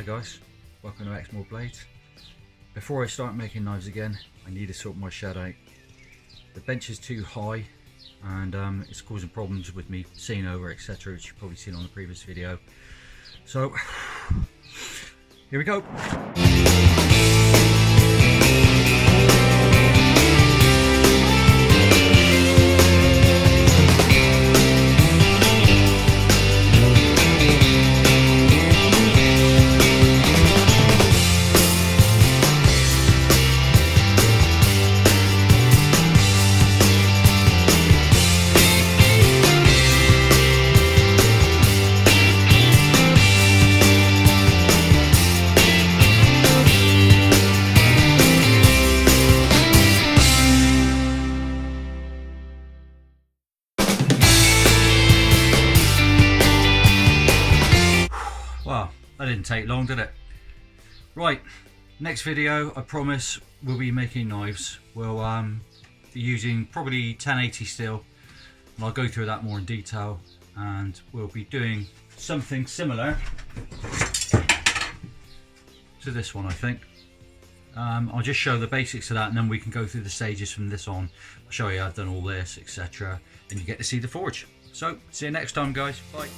guys, welcome to exmoorblades. Before I start making knives again, I need to sort my shed out. The bench is too high and it's causing problems with me seeing over, etc., which you've probably seen on the previous video. So here we go. Wow, that didn't take long, did it? Right, next video, I promise, we'll be making knives. We'll be using probably 1080 steel, and I'll go through that more in detail, and we'll be doing something similar to this one, I think. I'll just show the basics of that, and then we can go through the stages from this on. I'll show you how I've done all this, etc., and you get to see the forge. So, see you next time, guys. Bye.